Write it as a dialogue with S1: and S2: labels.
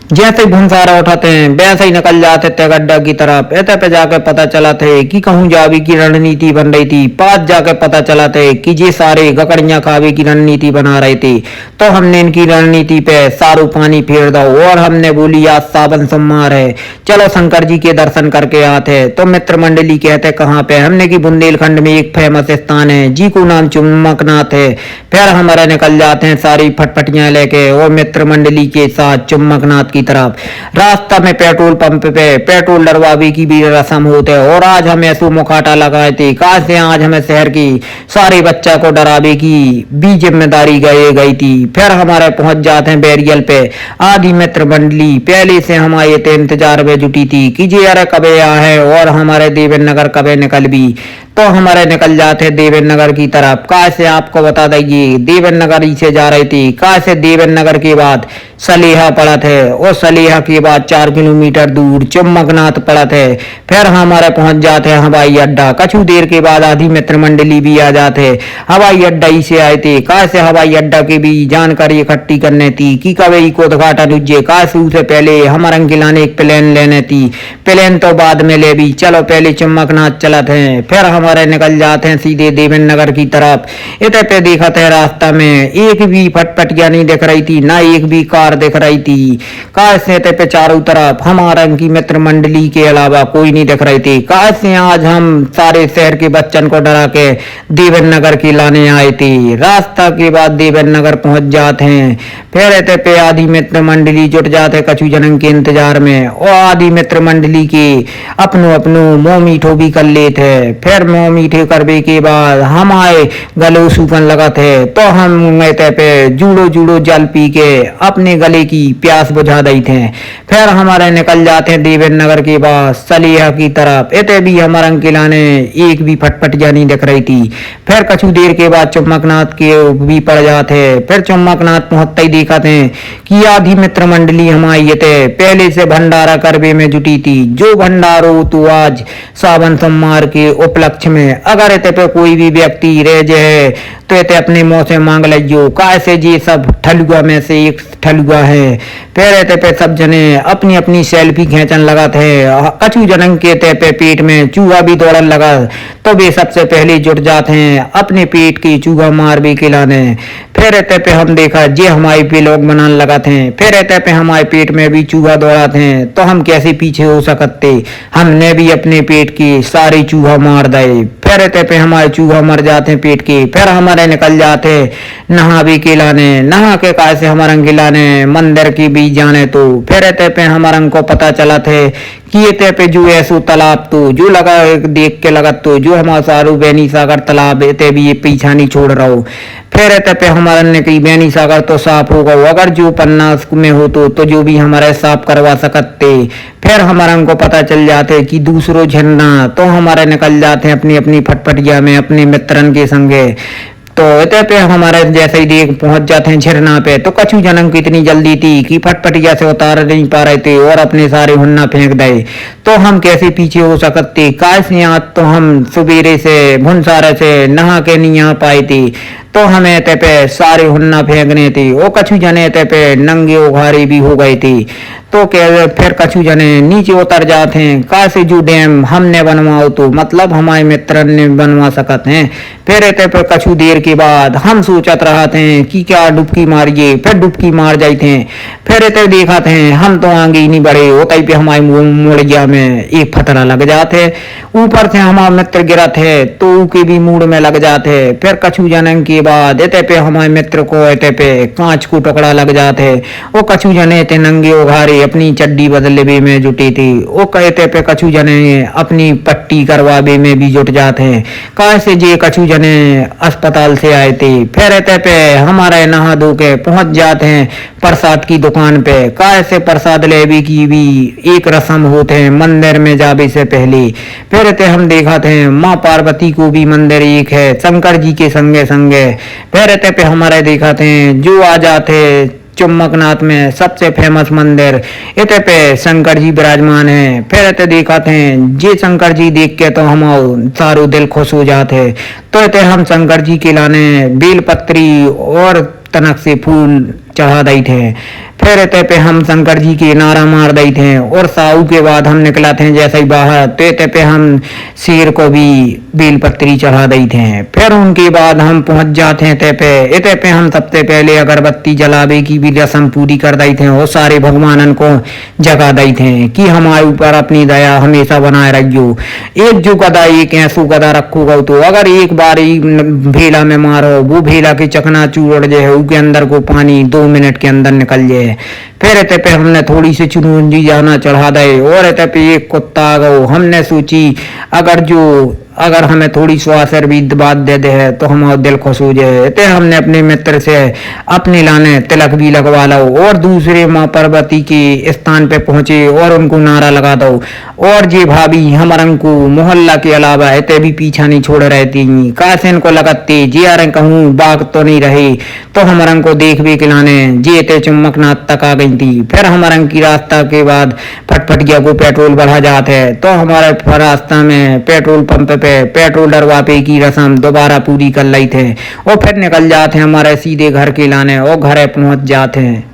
S1: जैसे ही भूंसारा उठाते हैं वैसे ही निकल जाते थे गड्ढा की तरफ। ऐसे पे जाके पता चला थे कि कहूँ जावे की रणनीति बन रही थी। पास जाके पता चला थे कि ये सारे गकड़ियां खावे की रणनीति बना रहे थे। तो हमने इनकी रणनीति पे सारू पानी फेर दो और हमने बोली आज सावन सोमवार है, चलो शंकर जी के दर्शन करके आते। तो मित्र मंडली कहते कहाँ पे? हमने की बुंदेलखंड में एक फेमस स्थान है जी को नाम चुम्बकनाथ है। फिर हमारे निकल जाते हैं सारी फटफटियां लेके और मित्र मंडली के साथ चुम्बकनाथ की तरफ। रास्ता में पेट्रोल पंप पे पेट्रोल डलवावे की भी रस्म होते है और आज हमें ऐसो मुखाटा लगाए थे कहा से आज हमें शहर की सारे बच्चा को डरावे की भी जिम्मेदारी गई थी। फिर हमारे पहुंच जाते हैं बैरियल पे। आधी मित्र मंडली पहले से हमारे इंतजार में जुटी थी कि जी अरे कबे आ है और हमारे देवेंद्र नगर कबे निकल भी। तो हमारे निकल जाते हैं देवेंद्र नगर की तरफ। कहा से आपको बता देंगे देवेंद्र नगर ही से जा रही थी। कहा से देवेंद्र नगर के बाद सलेहा पड़ा थे और सलेहा के बाद 4 किलोमीटर दूर चुम्बकनाथ पड़ा थे। फिर हमारे पहुंच जाते हैं हवाई अड्डा। कुछ देर के बाद आधी मित्र मंडली भी आ जाते हवाई अड्डा ही से आए थे। कहा से हवाई अड्डा की भी जानकारी इकट्ठी करने थी कि कब को उद्घाटन हुए। कहा से उससे पहले हमारे अंकिला ने एक प्लेन लेने थी। प्लेन तो बाद में ले भी, चलो पहले चुम्बकनाथ चला थे। फिर हमारे निकल जाते हैं सीधे देवेंद्र नगर की तरफ। इतने पे देखा था रास्ता में एक भी फटफटिया नहीं दिख रही थी, ना एक भी कार दिख रही थी। कार से पे चारों तरफ हमारा की मित्र मंडली के अलावा कोई नहीं दिख रही थी। कार से आज हम सारे शहर के बच्चन को डरा के देवेंद्र नगर की लाने आए थे। रास्ता के बाद देवेंद्र नगर पहुंच जाते हैं। फिर इतने पे आधी मित्र मंडली जुट जाते कछु जनन के इंतजार में और आधी मित्र मंडली के अपनो अपनो मोह मीठो भी कर लेते। फिर मोह मीठे करने के बाद हम आए गले सूखन लगा थे तो हम इतने पे जूड़ो जूड़ो जल पी के अपने गले की प्यास बुझा दी थे। फिर हमारे निकल जाते हैं देवेंद्र नगर के बाद सलिया की तरफ। इतने भी हमारा अंकिला ने एक भी फटफटिया नहीं दिख रही थी। फिर कुछ देर के बाद चुम्बकनाथ के भी पड़ जाते। फिर चुम्बकनाथ पहुंचते ही देखा थे कि आधी मित्र मंडली हमारी थे पहले से भंडारा करवे में जुटी थी। जो भंडारो तो आज सावन सोमवार के उपलक्ष्य में अगर इतने पे कोई भी व्यक्ति रह जाए तो इतने अपने मुंह से मांग लो। कैसे जी सब ठलुआ में से एक ठलुआ है। फिर इतने पे सब जने अपनी अपनी सेल्फी खींचन लगा थे। कछु जनन के ते पे पेट में चूहा भी दौड़न लगा तो वे सबसे पहले जुट जाते हैं अपने पेट की चूहा मार भी खिलाने। फिर इतने पे हम देखा जे हमारे पे लोग बनाने लगा थे। फिर इतने पे हमारे पेट में भी चूहा दौड़ा थे तो हम कैसे पीछे हो सकते। हमने भी अपने पेट की सारी चूहा मार दे। फिर इतने पे हमारे चूहा मर जाते हैं पेट के। फिर हमारे निकल जाते नहा भी खिलाने। नहा के कैसे हमारे खिलाने मंदिर की भी जाने। तो फिर इतने पे हमारे को पता चला थे कि ये पे जो ऐसो तालाब तो जो लगा देख के लगा तो जो हमारा सारू बेनी सागर तालाब इतने भी ये पीछा नहीं छोड़ रहा हो। फिर इतने पे हमारा ने कही बेनी सागर तो साफ होगा अगर जो पन्ना में हो तो जो भी हमारे साफ करवा सकते। फिर हमारा को पता चल जाते कि दूसरो झरना तो हमारे निकल जाते हैं अपनी अपनी फटफटिया में अपने मित्रन के संगे। तो इतने पे हमारे जैसे ही देख पहुंच जाते हैं झरना पे तो कछु जनम की इतनी जल्दी थी कि फटफटिया से उतार नहीं पा रहे थे और अपने सारे हुन्ना फेंक दे। तो हम कैसे पीछे हो सकते। काश यहाँ तो हम सवेरे से भुनसारे से नहा के नहीं आ पाए थे तो हमें ते पे सारे हुन्ना फेंकने थे। वो कछु जने ते पे नंगे उघारे भी हो गए थे। तो फिर कछु जने नीचे उतर जाते हैं। कैसे जो डैम हमने बनवाओ तो मतलब हमारे मित्र ने बनवा सकते हैं। फिर इतने पर कछु देर के बाद हम सोचत रहा थे कि क्या डुबकी मारिए। फिर डुबकी मार जाते हैं। फिर इतने देखा थे हम तो आगे ही नहीं बढ़े होता पे हमारे मुड़िया में एक फतरा लग जाते। ऊपर से हमारे मित्र गिरा थे तो के भी मूड में लग जाते। फिर कछु जनन के बाद इतने पे हमारे मित्र को इतने पे कांच को टुकड़ा लग जाते। वो कछु जने थे नंगे उघारे अपनी चड्डी बदलवे में जुटी थी। वो कहते पे कछु जने अपनी पट्टी करवावे में भी जुट जाते हैं। कैसे जे कछु जने अस्पताल से आए थे। फिर रहते पे हमारे नहा धो के पहुंच जाते हैं प्रसाद की दुकान पे। कैसे प्रसाद लेवे की भी एक रस्म होते हैं मंदिर में जावे से पहले। फिर रहते हम देखा थे माँ पार्वती को भी मंदिर एक है शंकर जी के संगे संगे। फिर रहते पे हमारे देखा थे जो आ जाते चुम्बकनाथ में सबसे फेमस मंदिर इतने पे शंकर जी विराजमान है। फिर इतने देखा थे जे शंकर जी देख के तो हम सारो दिल खुश हो जाते। तो इतने हम शंकर जी के लाने बेलपत्री और तनक से फूल चढ़ा दई थे। फिर ते पे हम शंकर जी के नारा मार दई थे और साहू के बाद हम निकला थे जैसे ही बाहर ते पे हम शेर को भी बेलपत्री चढ़ा दई थे। फिर उनके बाद हम पहुंच जाते हैं ते पे हम सबसे पहले अगरबत्ती जलावे की भी रस्म पूरी कर दई थे और सारे भगवानन को जगा दई थे कि हमारे ऊपर अपनी दया हमेशा बनाए रखियो। एक जो गदा एक ऐसो गदा रखोगा तो अगर एक बार ही भेला में मारो वो भेला के चकनाचूर उड़ जाए, उसके अंदर को पानी 2 मिनट के अंदर निकल जाए। फिर इते पे हमने थोड़ी सी चुनौंजी जाना चढ़ा दे और इते पे एक कुत्ता आ गो। हमने सोची अगर हमें थोड़ी स्वासर भी बात दे दे है तो हमारा दिल खुश हो जाए। ते हमने अपने मित्र से अपने लाने तिलक भी लगवा लो और दूसरे माँ पार्वती के स्थान पे पहुंचे और उनको नारा लगा दो। और जे भाभी हमारन को मोहल्ला के अलावा इते भी पीछा नहीं छोड़ रहे थी। कासिन को लगते जे यार कहूँ बाग तो नहीं रहे तो हमारन को देख भी खिलाने जे ते चुम्बकनाथ तक आ गई थी। फिर हमारन की रास्ता के बाद फटफटिया को पेट्रोल बढ़ा जाते है तो हमारे रास्ता में पेट्रोल पंप पे पेट्रोल डरवापे की रस्म दोबारा पूरी कर ली थे और फिर निकल जाते हैं हमारे सीधे घर के लाने और घरे पहुंच जाते हैं।